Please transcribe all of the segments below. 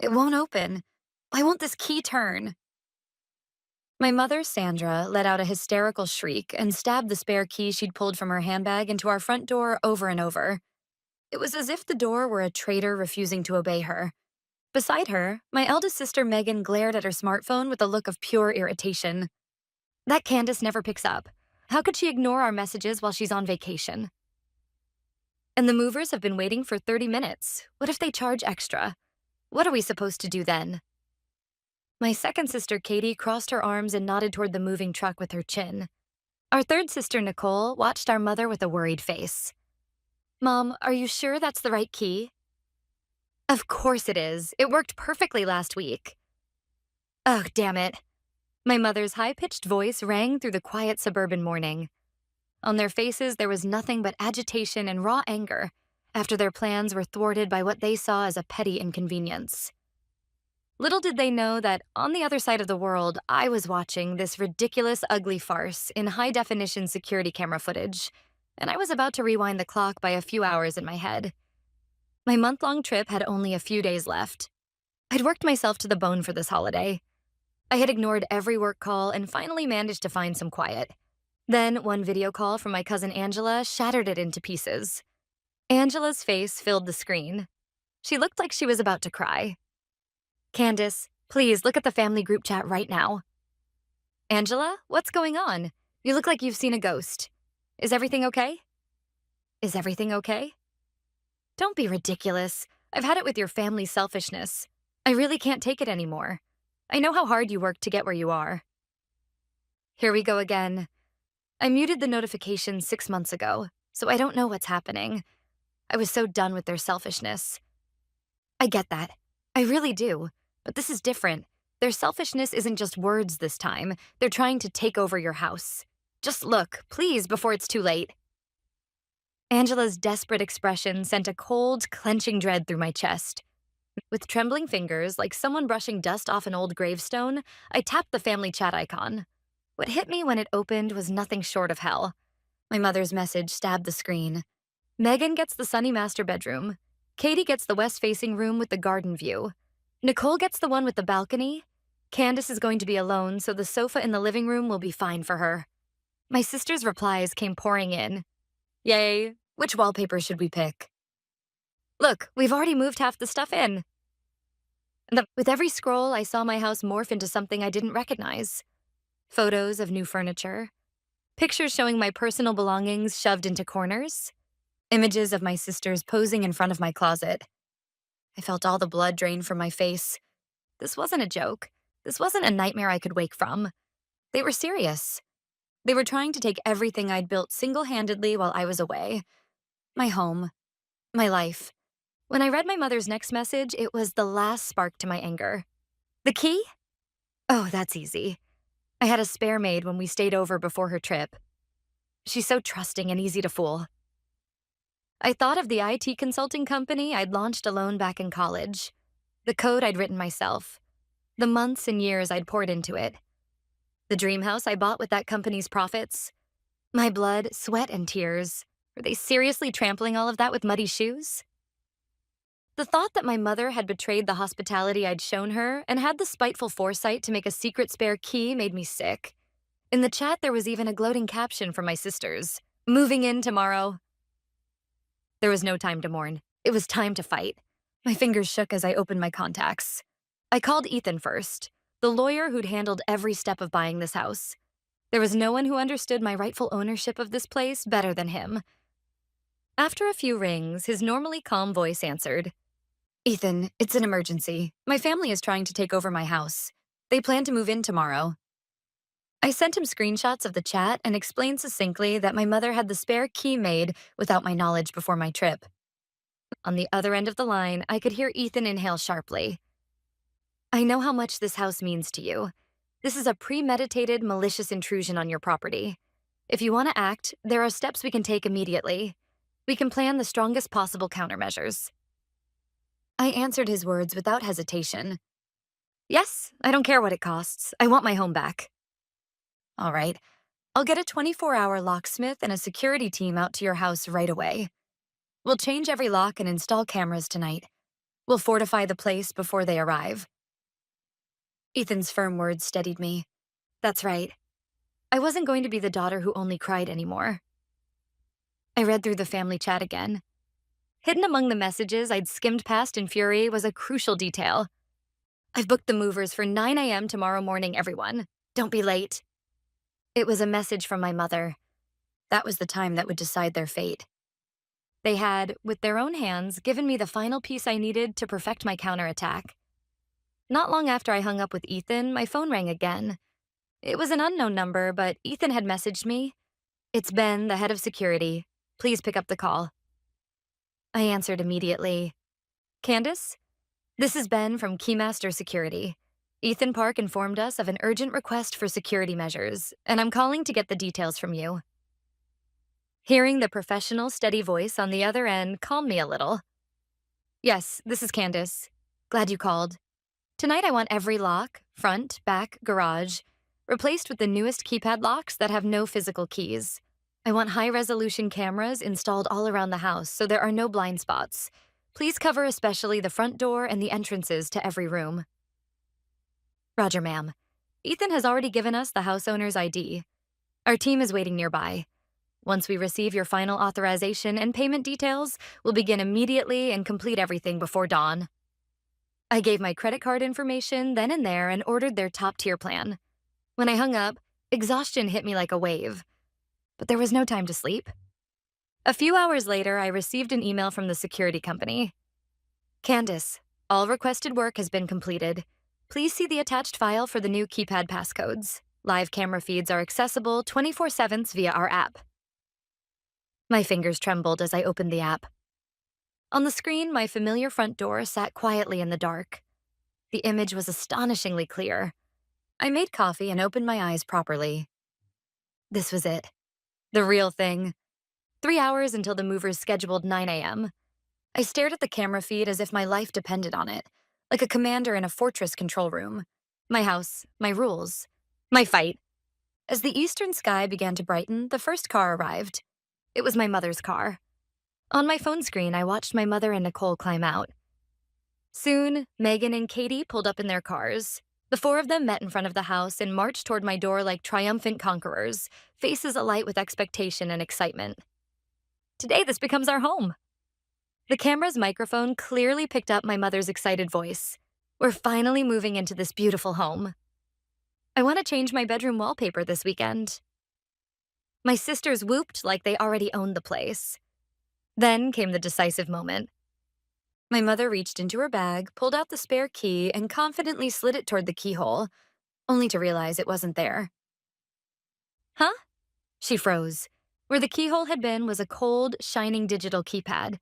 It won't open. Why won't this key turn? My mother, Sandra, let out a hysterical shriek and stabbed the spare key she'd pulled from her handbag into our front door over and over. It was as if the door were a traitor refusing to obey her. Beside her, my eldest sister Megan glared at her smartphone with a look of pure irritation. That Candace never picks up. How could she ignore our messages while she's on vacation? And the movers have been waiting for 30 minutes. What if they charge extra? What are we supposed to do then? My second sister, Katie, crossed her arms and nodded toward the moving truck with her chin. Our third sister, Nicole, watched our mother with a worried face. Mom, are you sure that's the right key? Of course it is. It worked perfectly last week. Oh, damn it. My mother's high-pitched voice rang through the quiet suburban morning. On their faces, there was nothing but agitation and raw anger after their plans were thwarted by what they saw as a petty inconvenience. Little did they know that on the other side of the world, I was watching this ridiculous, ugly farce in high-definition security camera footage, and I was about to rewind the clock by a few hours in my head. My month-long trip had only a few days left. I'd worked myself to the bone for this holiday. I had ignored every work call and finally managed to find some quiet. Then one video call from my cousin Angela shattered it into pieces. Angela's face filled the screen. She looked like she was about to cry. Candace, please look at the family group chat right now. Angela, what's going on? You look like you've seen a ghost. Is everything okay? Is everything okay? Don't be ridiculous. I've had it with your family selfishness. I really can't take it anymore. I know how hard you worked to get where you are. Here we go again. I muted the notification 6 months ago, so I don't know what's happening. I was so done with their selfishness. I get that. I really do. But this is different. Their selfishness isn't just words this time. They're trying to take over your house. Just look, please, before it's too late. Angela's desperate expression sent a cold, clenching dread through my chest. With trembling fingers, like someone brushing dust off an old gravestone, I tapped the family chat icon. What hit me when it opened was nothing short of hell. My mother's message stabbed the screen. Megan gets the sunny master bedroom. Katie gets the west-facing room with the garden view. Nicole gets the one with the balcony. Candace is going to be alone, so the sofa in the living room will be fine for her. My sister's replies came pouring in. Yay, which wallpaper should we pick? Look, we've already moved half the stuff in. With every scroll, I saw my house morph into something I didn't recognize. Photos of new furniture. Pictures showing my personal belongings shoved into corners. Images of my sisters posing in front of my closet. I felt all the blood drain from my face. This wasn't a joke. This wasn't a nightmare I could wake from. They were serious. They were trying to take everything I'd built single-handedly while I was away. My home. My life. When I read my mother's next message, it was the last spark to my anger. The key? Oh, that's easy. I had a spare maid when we stayed over before her trip. She's so trusting and easy to fool. I thought of the IT consulting company I'd launched alone back in college. The code I'd written myself. The months and years I'd poured into it. The dream house I bought with that company's profits. My blood, sweat, and tears. Were they seriously trampling all of that with muddy shoes? The thought that my mother had betrayed the hospitality I'd shown her and had the spiteful foresight to make a secret spare key made me sick. In the chat, there was even a gloating caption from my sisters. Moving in tomorrow. There was no time to mourn. It was time to fight. My fingers shook as I opened my contacts. I called Ethan first, the lawyer who'd handled every step of buying this house. There was no one who understood my rightful ownership of this place better than him. After a few rings, his normally calm voice answered. Ethan, it's an emergency. My family is trying to take over my house. They plan to move in tomorrow. I sent him screenshots of the chat and explained succinctly that my mother had the spare key made without my knowledge before my trip. On the other end of the line, I could hear Ethan inhale sharply. I know how much this house means to you. This is a premeditated, malicious intrusion on your property. If you want to act, there are steps we can take immediately. We can plan the strongest possible countermeasures. I answered his words without hesitation. Yes, I don't care what it costs. I want my home back. All right, I'll get a 24-hour locksmith and a security team out to your house right away. We'll change every lock and install cameras tonight. We'll fortify the place before they arrive. Ethan's firm words steadied me. That's right. I wasn't going to be the daughter who only cried anymore. I read through the family chat again. Hidden among the messages I'd skimmed past in fury was a crucial detail. I've booked the movers for 9 a.m. tomorrow morning, everyone. Don't be late. It was a message from my mother. That was the time that would decide their fate. They had, with their own hands, given me the final piece I needed to perfect my counterattack. Not long after I hung up with Ethan, my phone rang again. It was an unknown number, but Ethan had messaged me. It's Ben, the head of security. Please pick up the call. I answered immediately. Candace? This is Ben from Keymaster Security. Ethan Park informed us of an urgent request for security measures, and I'm calling to get the details from you. Hearing the professional, steady voice on the other end calmed me a little. Yes, this is Candace. Glad you called. Tonight I want every lock, front, back, garage, replaced with the newest keypad locks that have no physical keys. I want high-resolution cameras installed all around the house so there are no blind spots. Please cover especially the front door and the entrances to every room. Roger, ma'am. Ethan has already given us the house owner's ID. Our team is waiting nearby. Once we receive your final authorization and payment details, we'll begin immediately and complete everything before dawn. I gave my credit card information then and there and ordered their top-tier plan. When I hung up, exhaustion hit me like a wave. But there was no time to sleep. A few hours later, I received an email from the security company. Candace, all requested work has been completed. Please see the attached file for the new keypad passcodes. Live camera feeds are accessible 24/7 via our app. My fingers trembled as I opened the app. On the screen, my familiar front door sat quietly in the dark. The image was astonishingly clear. I made coffee and opened my eyes properly. This was it. The real thing. 3 hours until the movers scheduled 9 a.m. I stared at the camera feed as if my life depended on it, like a commander in a fortress control room. My house, my rules, my fight. As the eastern sky began to brighten, the first car arrived. It was my mother's car. On my phone screen, I watched my mother and Nicole climb out. Soon, Megan and Katie pulled up in their cars. The four of them met in front of the house and marched toward my door like triumphant conquerors, faces alight with expectation and excitement. Today, this becomes our home. The camera's microphone clearly picked up my mother's excited voice. We're finally moving into this beautiful home. I want to change my bedroom wallpaper this weekend. My sisters whooped like they already owned the place. Then came the decisive moment. My mother reached into her bag, pulled out the spare key, and confidently slid it toward the keyhole, only to realize it wasn't there. Huh? She froze. Where the keyhole had been was a cold, shining digital keypad.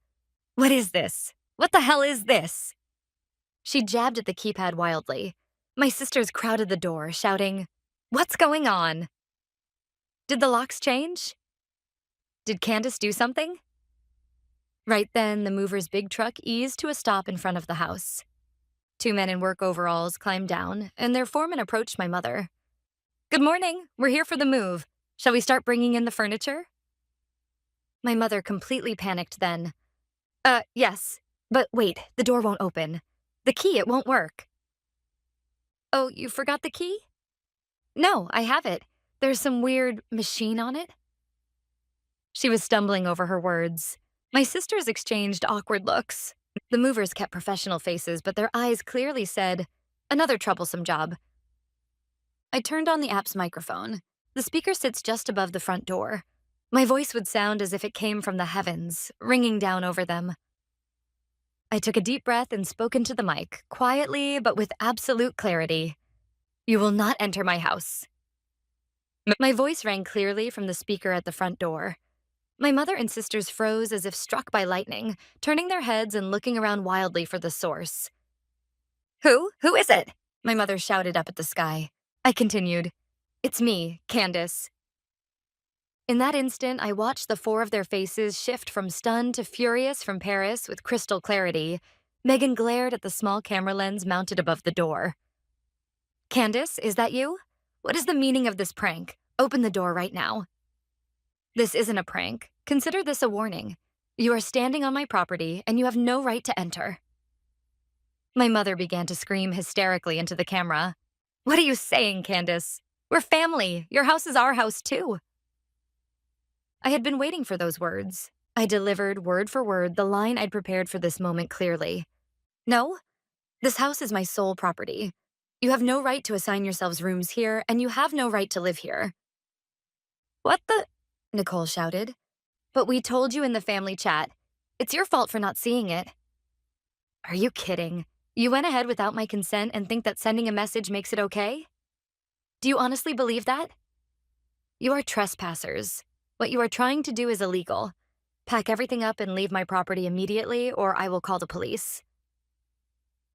What is this? What the hell is this? She jabbed at the keypad wildly. My sisters crowded the door, shouting, What's going on? Did the locks change? Did Candace do something? Right then, the mover's big truck eased to a stop in front of the house. Two men in work overalls climbed down, and their foreman approached my mother. Good morning. We're here for the move. Shall we start bringing in the furniture? My mother completely panicked then. Yes. But wait, the door won't open. The key, it won't work. Oh, you forgot the key? No, I have it. There's some weird machine on it. She was stumbling over her words. My sisters exchanged awkward looks. The movers kept professional faces, but their eyes clearly said, another troublesome job. I turned on the app's microphone. The speaker sits just above the front door. My voice would sound as if it came from the heavens, ringing down over them. I took a deep breath and spoke into the mic, quietly but with absolute clarity. You will not enter my house. My voice rang clearly from the speaker at the front door. My mother and sisters froze as if struck by lightning, turning their heads and looking around wildly for the source. Who? Who is it? My mother shouted up at the sky. I continued. It's me, Candace. In that instant, I watched the four of their faces shift from stunned to furious from Paris with crystal clarity. Megan glared at the small camera lens mounted above the door. Candace, is that you? What is the meaning of this prank? Open the door right now. This isn't a prank. Consider this a warning. You are standing on my property, and you have no right to enter. My mother began to scream hysterically into the camera. What are you saying, Candace? We're family. Your house is our house, too. I had been waiting for those words. I delivered, word for word, the line I'd prepared for this moment clearly. No, this house is my sole property. You have no right to assign yourselves rooms here, and you have no right to live here. What the? Nicole shouted. But we told you in the family chat. It's your fault for not seeing it. Are you kidding? You went ahead without my consent and think that sending a message makes it okay? Do you honestly believe that? You are trespassers. What you are trying to do is illegal. Pack everything up and leave my property immediately, or I will call the police.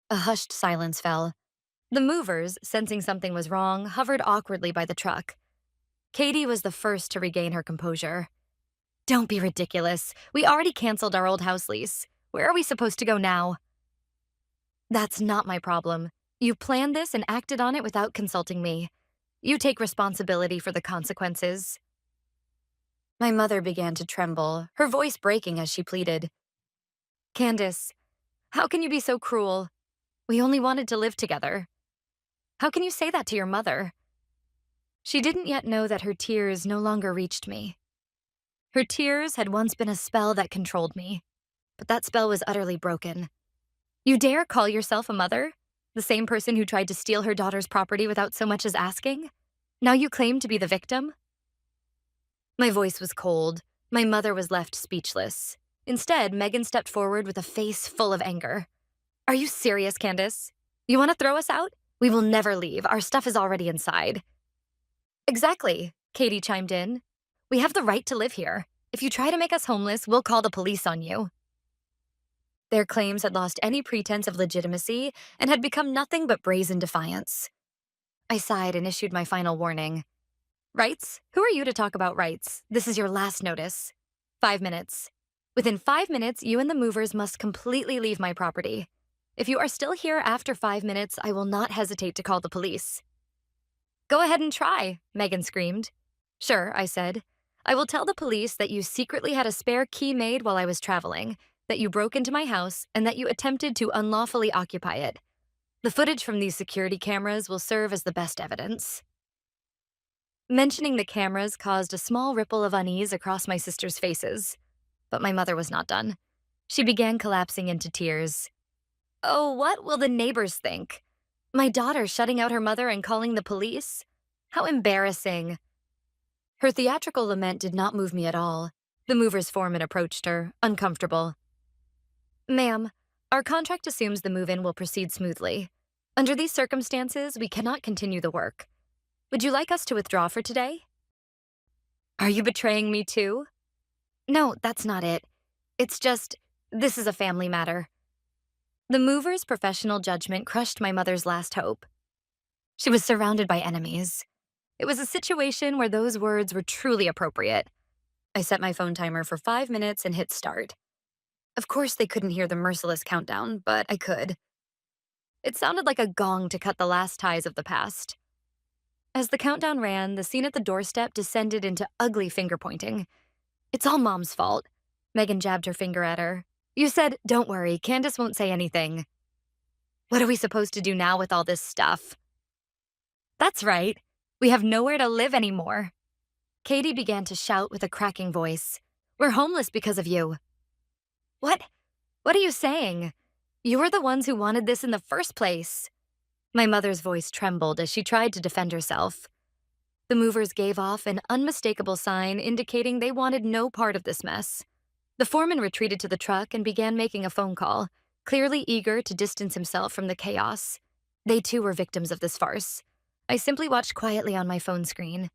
A hushed silence fell. The movers, sensing something was wrong, hovered awkwardly by the truck. Katie was the first to regain her composure. Don't be ridiculous. We already canceled our old house lease. Where are we supposed to go now? That's not my problem. You planned this and acted on it without consulting me. You take responsibility for the consequences. My mother began to tremble, her voice breaking as she pleaded. Candace, how can you be so cruel? We only wanted to live together. How can you say that to your mother? She didn't yet know that her tears no longer reached me. Her tears had once been a spell that controlled me, but that spell was utterly broken. You dare call yourself a mother? The same person who tried to steal her daughter's property without so much as asking? Now you claim to be the victim? My voice was cold. My mother was left speechless. Instead, Megan stepped forward with a face full of anger. Are you serious, Candace? You want to throw us out? We will never leave. Our stuff is already inside. Exactly, Katie chimed in. We have the right to live here. If you try to make us homeless, we'll call the police on you. Their claims had lost any pretense of legitimacy and had become nothing but brazen defiance. I sighed and issued my final warning. Rights? Who are you to talk about rights? This is your last notice. 5 minutes. Within 5 minutes, you and the movers must completely leave my property. If you are still here after 5 minutes, I will not hesitate to call the police. Go ahead and try, Megan screamed. Sure, I said. I will tell the police that you secretly had a spare key made while I was traveling, that you broke into my house, and that you attempted to unlawfully occupy it. The footage from these security cameras will serve as the best evidence. Mentioning the cameras caused a small ripple of unease across my sisters' faces. But my mother was not done. She began collapsing into tears. Oh, what will the neighbors think? My daughter shutting out her mother and calling the police? How embarrassing. Her theatrical lament did not move me at all. The mover's foreman approached her, uncomfortable. Ma'am, our contract assumes the move-in will proceed smoothly. Under these circumstances, we cannot continue the work. Would you like us to withdraw for today? Are you betraying me too? No, that's not it. It's just, this is a family matter. The mover's professional judgment crushed my mother's last hope. She was surrounded by enemies. It was a situation where those words were truly appropriate. I set my phone timer for 5 minutes and hit start. Of course, they couldn't hear the merciless countdown, but I could. It sounded like a gong to cut the last ties of the past. As the countdown ran, the scene at the doorstep descended into ugly finger-pointing. It's all Mom's fault. Megan jabbed her finger at her. You said, don't worry, Candace won't say anything. What are we supposed to do now with all this stuff? That's right. We have nowhere to live anymore. Katie began to shout with a cracking voice. We're homeless because of you. What? What are you saying? You were the ones who wanted this in the first place. My mother's voice trembled as she tried to defend herself. The movers gave off an unmistakable sign indicating they wanted no part of this mess. The foreman retreated to the truck and began making a phone call, clearly eager to distance himself from the chaos. They too were victims of this farce. I simply watched quietly on my phone screen.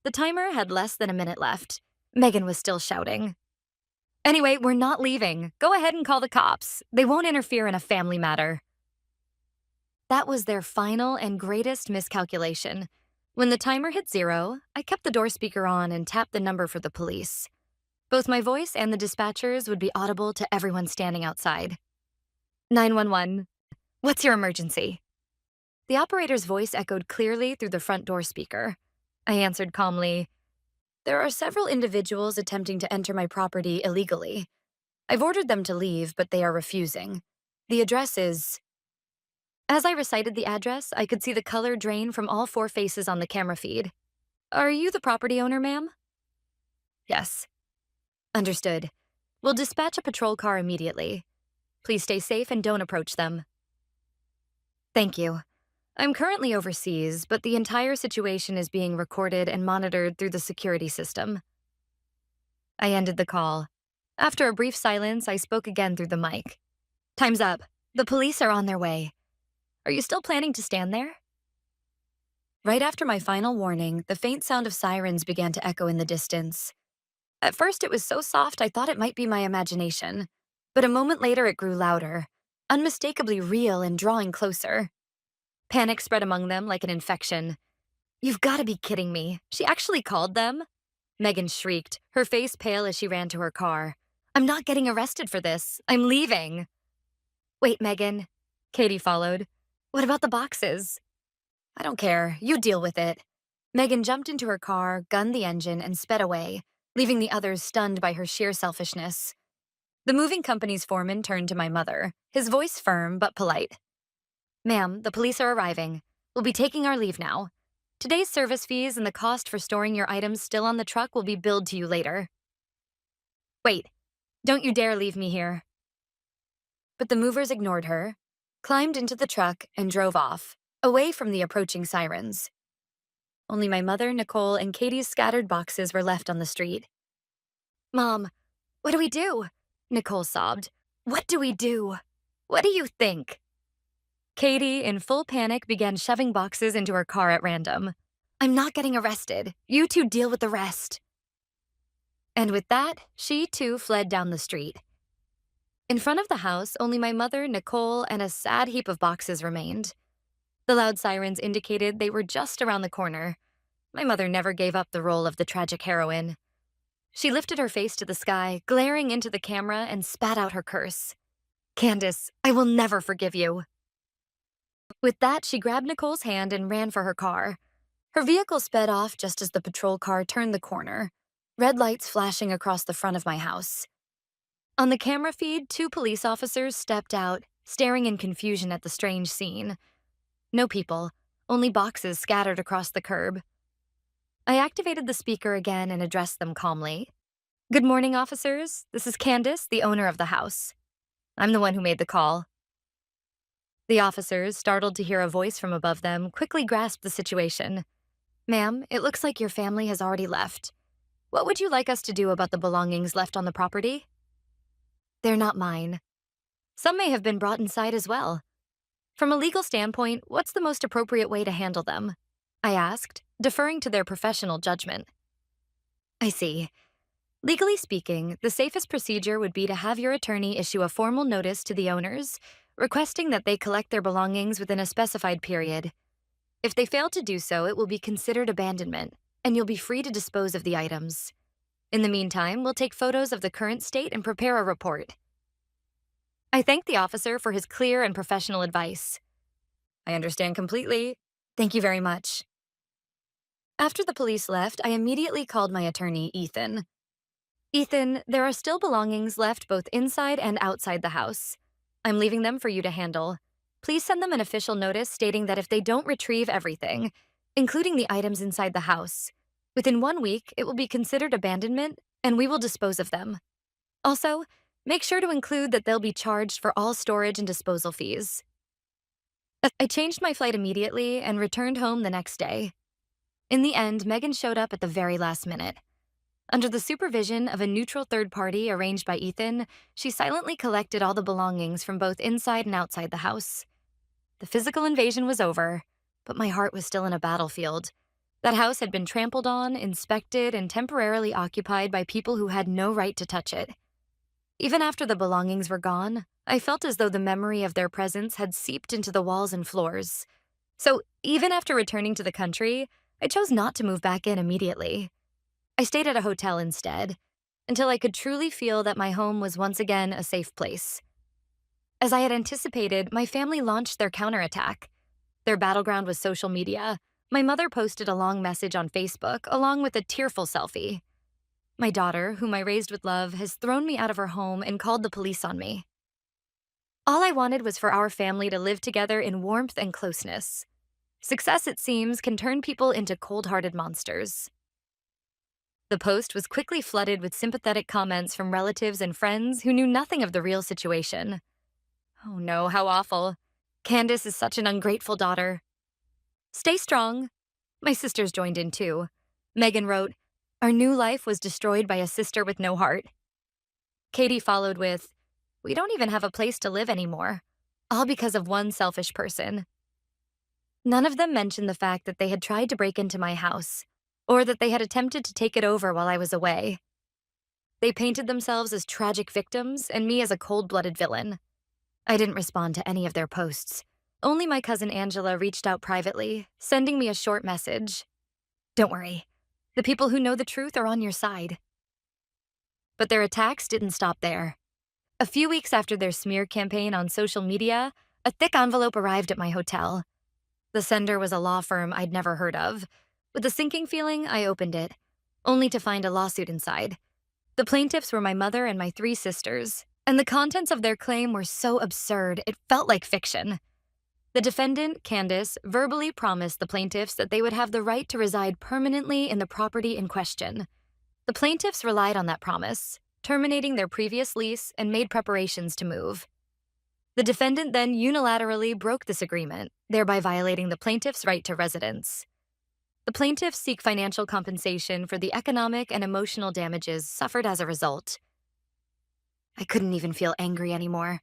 The timer had less than a minute left. Megan was still shouting. Anyway, we're not leaving. Go ahead and call the cops. They won't interfere in a family matter. That was their final and greatest miscalculation. When the timer hit 0, I kept the door speaker on and tapped the number for the police. Both my voice and the dispatcher's would be audible to everyone standing outside. 911. What's your emergency? The operator's voice echoed clearly through the front door speaker. I answered calmly, There are several individuals attempting to enter my property illegally. I've ordered them to leave, but they are refusing. The address is... As I recited the address, I could see the color drain from all four faces on the camera feed. Are you the property owner, ma'am? Yes. Understood. We'll dispatch a patrol car immediately. Please stay safe and don't approach them. Thank you. I'm currently overseas, but the entire situation is being recorded and monitored through the security system. I ended the call. After a brief silence, I spoke again through the mic. Time's up. The police are on their way. Are you still planning to stand there? Right after my final warning, the faint sound of sirens began to echo in the distance. At first, it was so soft I thought it might be my imagination. But a moment later, it grew louder, unmistakably real and drawing closer. Panic spread among them like an infection. You've got to be kidding me. She actually called them? Megan shrieked, her face pale as she ran to her car. I'm not getting arrested for this. I'm leaving. Wait, Megan. Katie followed. What about the boxes? I don't care. You deal with it. Megan jumped into her car, gunned the engine, and sped away, leaving the others stunned by her sheer selfishness. The moving company's foreman turned to my mother, his voice firm but polite. Ma'am, the police are arriving. We'll be taking our leave now. Today's service fees and the cost for storing your items still on the truck will be billed to you later. Wait, don't you dare leave me here. But the movers ignored her, climbed into the truck, and drove off, away from the approaching sirens. Only my mother, Nicole, and Katie's scattered boxes were left on the street. Mom, what do we do? Nicole sobbed. What do we do? What do you think? Katie, in full panic, began shoving boxes into her car at random. I'm not getting arrested. You two deal with the rest. And with that, she too fled down the street. In front of the house, only my mother, Nicole, and a sad heap of boxes remained. The loud sirens indicated they were just around the corner. My mother never gave up the role of the tragic heroine. She lifted her face to the sky, glaring into the camera, and spat out her curse. Candace, I will never forgive you. With that, she grabbed Nicole's hand and ran for her car. Her vehicle sped off just as the patrol car turned the corner, red lights flashing across the front of my house. On the camera feed, 2 police officers stepped out, staring in confusion at the strange scene. No people, only boxes scattered across the curb. I activated the speaker again and addressed them calmly. Good morning, officers. This is Candace, the owner of the house. I'm the one who made the call. The officers, startled to hear a voice from above them, quickly grasped the situation. Ma'am, it looks like your family has already left. What would you like us to do about the belongings left on the property? They're not mine. Some may have been brought inside as well. From a legal standpoint, what's the most appropriate way to handle them? I asked, deferring to their professional judgment. I see. Legally speaking, the safest procedure would be to have your attorney issue a formal notice to the owners, requesting that they collect their belongings within a specified period. If they fail to do so, it will be considered abandonment, and you'll be free to dispose of the items. In the meantime, we'll take photos of the current state and prepare a report. I thanked the officer for his clear and professional advice. I understand completely. Thank you very much. After the police left, I immediately called my attorney, Ethan. Ethan, there are still belongings left both inside and outside the house. I'm leaving them for you to handle. Please send them an official notice stating that if they don't retrieve everything, including the items inside the house, within 1 week, it will be considered abandonment and we will dispose of them. Also, make sure to include that they'll be charged for all storage and disposal fees. I changed my flight immediately and returned home the next day. In the end, Megan showed up at the very last minute. Under the supervision of a neutral third party arranged by Ethan, she silently collected all the belongings from both inside and outside the house. The physical invasion was over, but my heart was still in a battlefield. That house had been trampled on, inspected, and temporarily occupied by people who had no right to touch it. Even after the belongings were gone, I felt as though the memory of their presence had seeped into the walls and floors. So even after returning to the country, I chose not to move back in immediately. I stayed at a hotel instead, until I could truly feel that my home was once again a safe place. As I had anticipated, my family launched their counterattack. Their battleground was social media. My mother posted a long message on Facebook, along with a tearful selfie. My daughter, whom I raised with love, has thrown me out of her home and called the police on me. All I wanted was for our family to live together in warmth and closeness. Success, it seems, can turn people into cold hearted monsters. The post was quickly flooded with sympathetic comments from relatives and friends who knew nothing of the real situation. Oh no, how awful. Candace is such an ungrateful daughter. Stay strong. My sisters joined in too. Megan wrote, "Our new life was destroyed by a sister with no heart." Katie followed with, "We don't even have a place to live anymore. All because of one selfish person." None of them mentioned the fact that they had tried to break into my house, or that they had attempted to take it over while I was away. They painted themselves as tragic victims and me as a cold-blooded villain. I didn't respond to any of their posts. Only my cousin Angela reached out privately, sending me a short message. "Don't worry. The people who know the truth are on your side." But their attacks didn't stop there. A few weeks after their smear campaign on social media, a thick envelope arrived at my hotel. The sender was a law firm I'd never heard of. With a sinking feeling, I opened it, only to find a lawsuit inside. The plaintiffs were my mother and my 3 sisters, and the contents of their claim were so absurd it felt like fiction. The defendant, Candace, verbally promised the plaintiffs that they would have the right to reside permanently in the property in question. The plaintiffs relied on that promise, terminating their previous lease and made preparations to move. The defendant then unilaterally broke this agreement, thereby violating the plaintiff's right to residence. The plaintiffs seek financial compensation for the economic and emotional damages suffered as a result. I couldn't even feel angry anymore.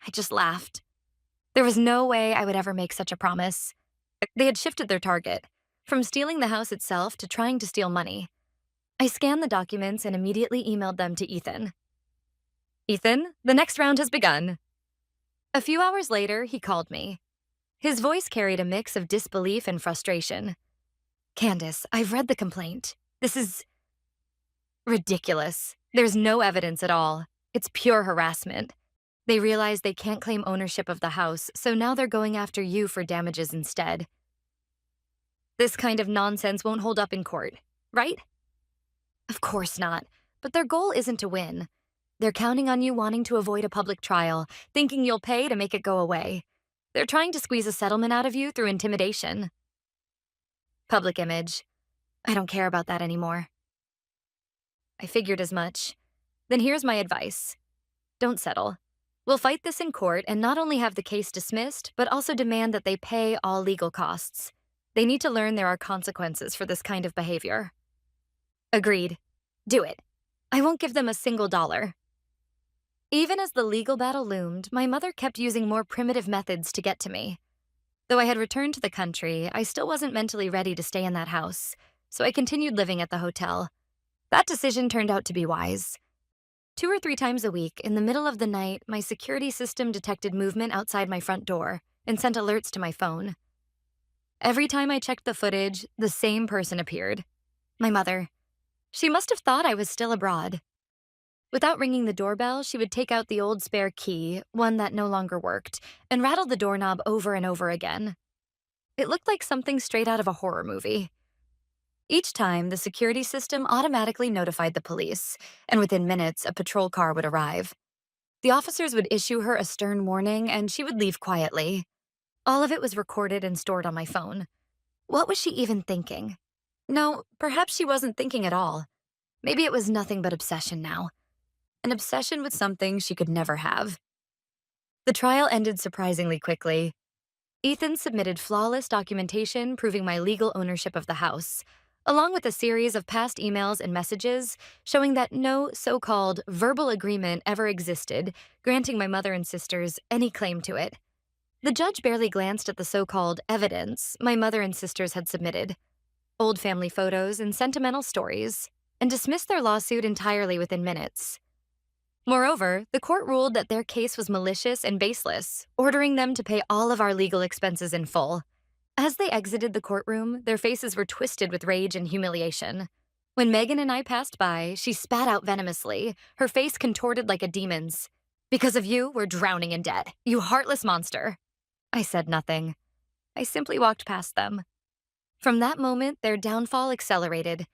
I just laughed. There was no way I would ever make such a promise. They had shifted their target, from stealing the house itself to trying to steal money. I scanned the documents and immediately emailed them to Ethan. "Ethan, the next round has begun." A few hours later, he called me. His voice carried a mix of disbelief and frustration. "Candace, I've read the complaint. This is ridiculous. There's no evidence at all. It's pure harassment. They realize they can't claim ownership of the house, so now they're going after you for damages instead. This kind of nonsense won't hold up in court, right?" "Of course not, but their goal isn't to win. They're counting on you wanting to avoid a public trial, thinking you'll pay to make it go away. They're trying to squeeze a settlement out of you through intimidation." Public image. I don't care about that anymore. I figured as much. Then here's my advice. Don't settle. We'll fight this in court and not only have the case dismissed, but also demand that they pay all legal costs. They need to learn there are consequences for this kind of behavior. Agreed. Do it. I won't give them a single dollar. Even as the legal battle loomed, my mother kept using more primitive methods to get to me. Though I had returned to the country, I still wasn't mentally ready to stay in that house, so I continued living at the hotel. That decision turned out to be wise. 2 or 3 times a week, in the middle of the night, my security system detected movement outside my front door and sent alerts to my phone. Every time I checked the footage, the same person appeared. My mother. She must have thought I was still abroad. Without ringing the doorbell, she would take out the old spare key, one that no longer worked, and rattle the doorknob over and over again. It looked like something straight out of a horror movie. Each time, the security system automatically notified the police, and within minutes, a patrol car would arrive. The officers would issue her a stern warning, and she would leave quietly. All of it was recorded and stored on my phone. What was she even thinking? No, perhaps she wasn't thinking at all. Maybe it was nothing but obsession now. An obsession with something she could never have. The trial ended surprisingly quickly. Ethan submitted flawless documentation proving my legal ownership of the house, along with a series of past emails and messages showing that no so-called verbal agreement ever existed, granting my mother and sisters any claim to it. The judge barely glanced at the so-called evidence my mother and sisters had submitted, old family photos and sentimental stories, and dismissed their lawsuit entirely within minutes. Moreover, the court ruled that their case was malicious and baseless, ordering them to pay all of our legal expenses in full. As they exited the courtroom, their faces were twisted with rage and humiliation. When Megan and I passed by, she spat out venomously, her face contorted like a demon's. "Because of you, we're drowning in debt, you heartless monster." I said nothing. I simply walked past them. From that moment, their downfall accelerated.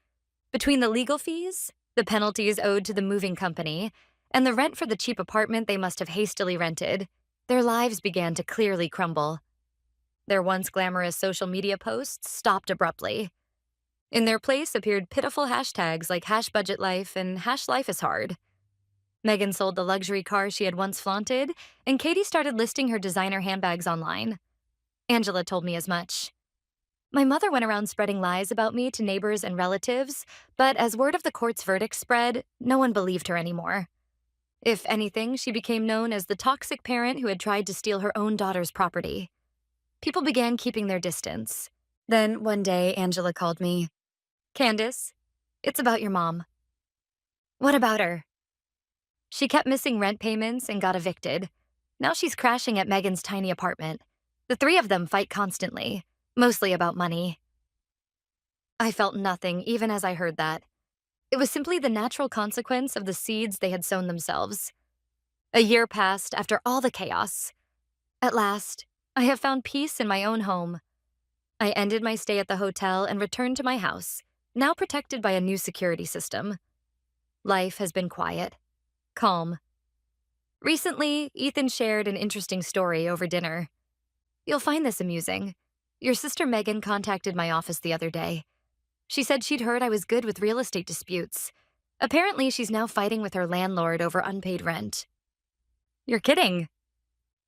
Between the legal fees, the penalties owed to the moving company, and the rent for the cheap apartment they must have hastily rented, Their lives began to clearly crumble. Their once glamorous social media posts stopped abruptly. In their place appeared pitiful hashtags like hash budget life and hash life is hard. Megan sold the luxury car she had once flaunted, and Katie started listing her designer handbags online. Angela told me as much. My mother went around spreading lies about me to neighbors and relatives, but as word of the court's verdict spread, no one believed her anymore. If anything, she became known as the toxic parent who had tried to steal her own daughter's property. People began keeping their distance. Then one day, Angela called me. Candace, it's about your mom. What about her? She kept missing rent payments and got evicted. Now she's crashing at Megan's tiny apartment. The three of them fight constantly, mostly about money. I felt nothing even as I heard that. It was simply the natural consequence of the seeds they had sown themselves. A year passed after all the chaos. At last, I have found peace in my own home. I ended my stay at the hotel and returned to my house, now protected by a new security system. Life has been quiet, calm. Recently, Ethan shared an interesting story over dinner. You'll find this amusing. Your sister Megan contacted my office the other day. She said she'd heard I was good with real estate disputes. Apparently, she's now fighting with her landlord over unpaid rent. You're kidding.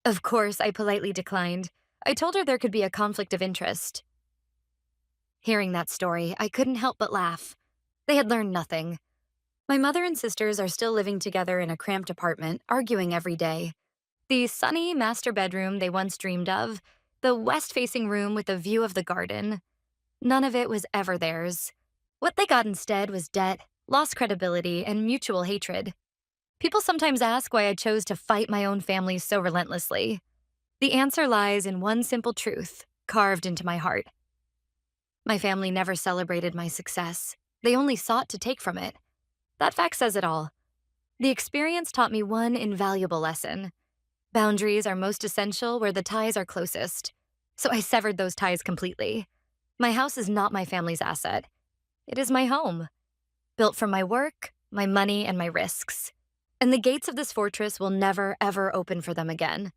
Of course, I politely declined. I told her there could be a conflict of interest. Hearing that story, I couldn't help but laugh. They had learned nothing. My mother and sisters are still living together in a cramped apartment, arguing every day. The sunny master bedroom they once dreamed of, the west-facing room with a view of the garden. None of it was ever theirs. What they got instead was debt, lost credibility, and mutual hatred. People sometimes ask why I chose to fight my own family so relentlessly. The answer lies in one simple truth, carved into my heart. My family never celebrated my success. They only sought to take from it. That fact says it all. The experience taught me one invaluable lesson. Boundaries are most essential where the ties are closest. So I severed those ties completely. My house is not my family's asset. It is my home, built from my work, my money, and my risks. And the gates of this fortress will never, ever open for them again.